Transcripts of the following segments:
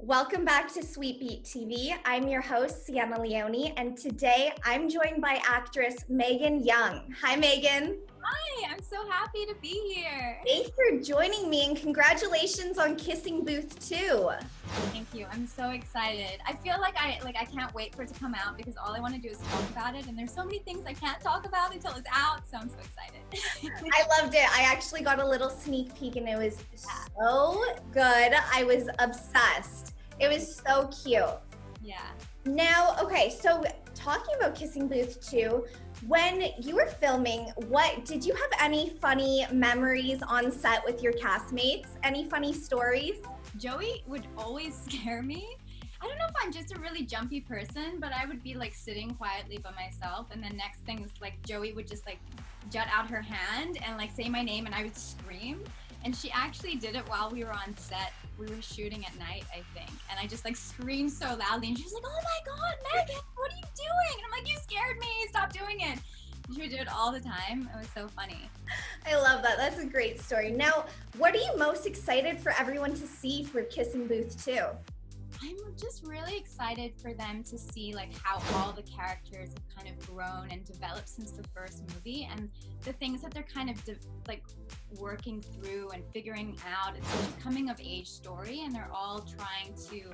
Welcome back to Sweet Beat TV. I'm your host, Sienna Leone, and today I'm joined by actress Meganne Young. Hi, Megan. Hi, I'm so happy to be here. Thanks for joining me, and congratulations on Kissing Booth 2. Thank you. I'm so excited. I feel like I can't wait for it to come out because all I want to do is talk about it, and there's so many things I can't talk about until it's out, so I'm so excited. I loved it. I actually got a little sneak peek, and it was so good. I was obsessed. It was so cute. Yeah. Now, okay, so talking about Kissing Booth 2, when you were filming, did you have any funny memories on set with your castmates? Any funny stories? Joey would always scare me. I don't know if I'm just a really jumpy person, but I would be like sitting quietly by myself, and then next thing is like Joey would just like jut out her hand and like say my name, and I would scream. And she actually did it while we were on set. We were shooting at night, I think. And I just like screamed so loudly, and she was like, "Oh my God, Megan, what are you doing?" And I'm like, "You scared me, stop doing it." And she would do it all the time. It was so funny. I love that. That's a great story. Now, what are you most excited for everyone to see for Kissing Booth 2? I'm just really excited for them to see like how all the characters have kind of grown and developed since the first movie, and the things that they're kind of like working through and figuring out. It's such a coming of age story, and they're all trying to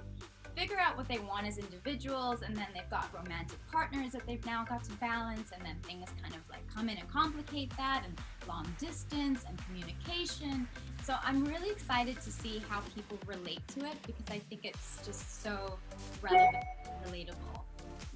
figure out what they want as individuals, and then they've got romantic partners that they've now got to balance, and then things kind of like come in and complicate that, and long distance and communication. So I'm really excited to see how people relate to it, because I think it's just so relevant and relatable,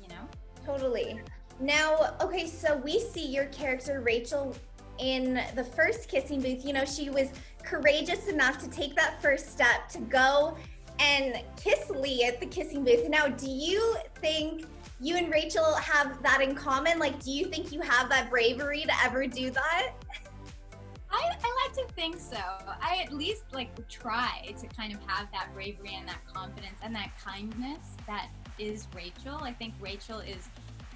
you know? Totally. Now, okay, so we see your character, Rachel, in the first Kissing Booth. You know, she was courageous enough to take that first step to go and kiss Lee at the Kissing Booth. Now, do you think you and Rachel have that in common? Like, do you think you have that bravery to ever do that? I like to think so. I at least like try to kind of have that bravery and that confidence and that kindness that is Rachel. I think Rachel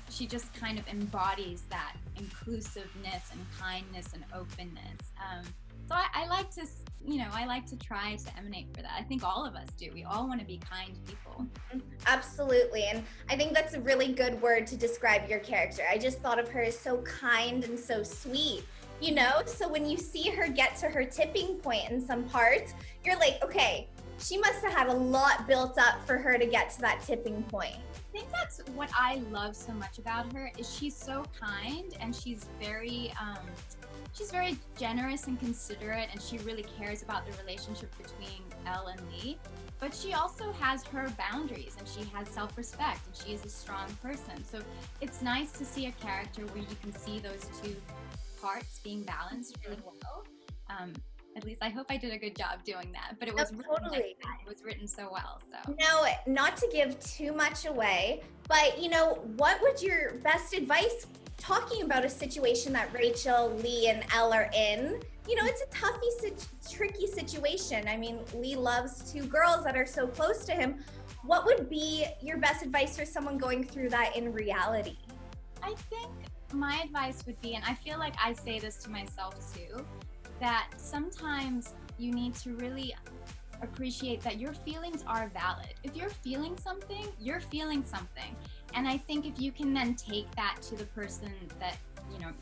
she just kind of embodies that inclusiveness and kindness and openness. So I like to, I like to try to emanate for that. I think all of us do. We all want to be kind people. Absolutely. And I think that's a really good word to describe your character. I just thought of her as so kind and so sweet, you know? So when you see her get to her tipping point in some parts, you're like, okay, she must have had a lot built up for her to get to that tipping point. I think that's what I love so much about her, is she's so kind, and she's very generous and considerate, and she really cares about the relationship between Elle and Lee. But she also has her boundaries, and she has self-respect, and she is a strong person. So it's nice to see a character where you can see those two parts being balanced really well. At least I hope I did a good job doing that, but it was totally. It was written so well. So now, not to give too much away, but what would your best advice talking about a situation that Rachel, Lee, and Elle are in? It's a tricky situation. I mean, Lee loves two girls that are so close to him. What would be your best advice for someone going through that in reality? I think my advice would be, and I feel like I say this to myself too, that sometimes you need to really appreciate that your feelings are valid. If you're feeling something, you're feeling something. And I think if you can then take that to the person that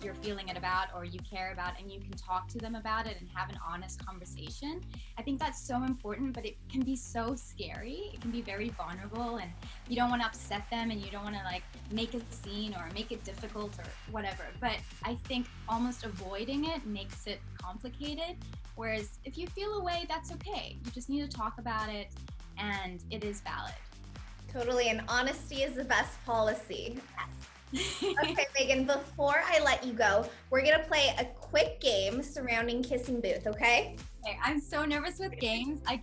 you're feeling it about, or you care about, and you can talk to them about it and have an honest conversation, I think that's so important. But it can be so scary. It can be very vulnerable, and you don't want to upset them, and you don't want to like make a scene or make it difficult or whatever. But I think almost avoiding it makes it complicated. Whereas if you feel a way, that's okay. You just need to talk about it, and it is valid. Totally, and honesty is the best policy. Okay, Megan, before I let you go, we're gonna play a quick game surrounding Kissing Booth, okay? Okay, I'm so nervous with games. I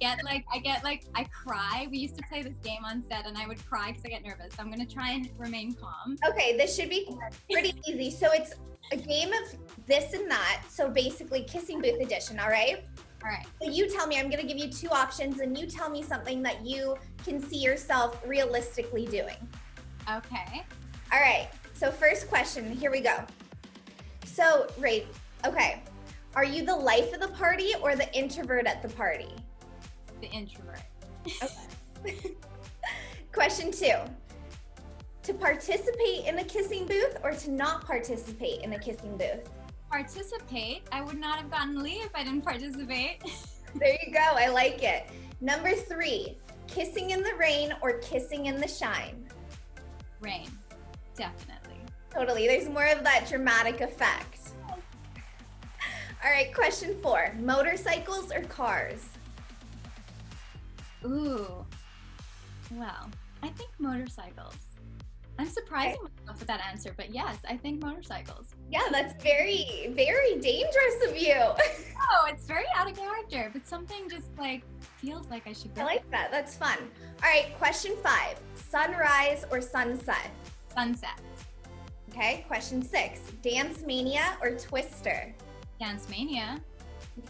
cry. We used to play this game on set, and I would cry because I get nervous. So I'm gonna try and remain calm. Okay, this should be pretty easy. So it's a game of this and that. So basically Kissing Booth edition, all right? All right. So you tell me, I'm gonna give you two options, and you tell me something that you can see yourself realistically doing. Okay. All right, so first question, here we go. So, okay, are you the life of the party or the introvert at the party? The introvert. Okay. Question 2. To participate in a kissing booth or to not participate in a kissing booth? Participate. I would not have gotten Lee if I didn't participate. There you go. I like it. Number 3. Kissing in the rain or kissing in the shine? Rain. Definitely. Totally. There's more of that dramatic effect. All right, question 4. Motorcycles or cars? Ooh. Well, I think motorcycles. I'm surprising myself with that answer, but yes, I think motorcycles. Yeah, that's very, very dangerous of you. Oh, it's very out of character, but something just like feels like I should go. I like that. That's fun. All right, question 5. Sunrise or sunset? Sunset. Okay, question 6. Dance Mania or Twister? Dance Mania.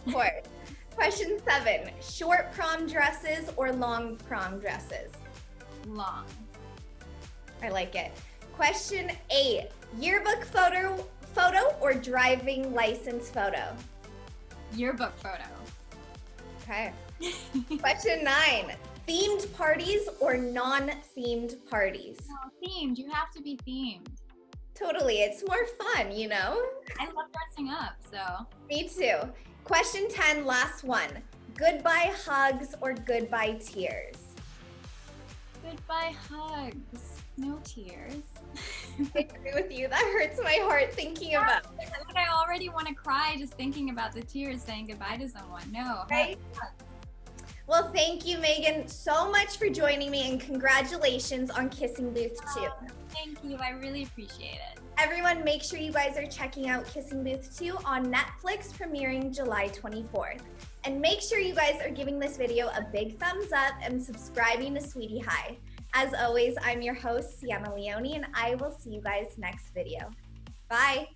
Of course. Question 7. Short prom dresses or long prom dresses? Long. I like it. Question 8. Yearbook photo or driving license photo? Yearbook photo. Okay. Question 9. Themed parties or non-themed parties? Oh, themed. You have to be themed. Totally. It's more fun, you know? I love dressing up, so. Me too. Question 10, last one. Goodbye hugs or goodbye tears? Goodbye hugs. No tears. I agree with you. That hurts my heart thinking about. Like I already want to cry just thinking about the tears saying goodbye to someone. No. Right? Well, thank you, Megan, so much for joining me, and congratulations on Kissing Booth 2. Thank you. I really appreciate it. Everyone, make sure you guys are checking out Kissing Booth 2 on Netflix, premiering July 24th. And make sure you guys are giving this video a big thumbs up and subscribing to Sweetie High. As always, I'm your host, Sienna Leone, and I will see you guys next video. Bye.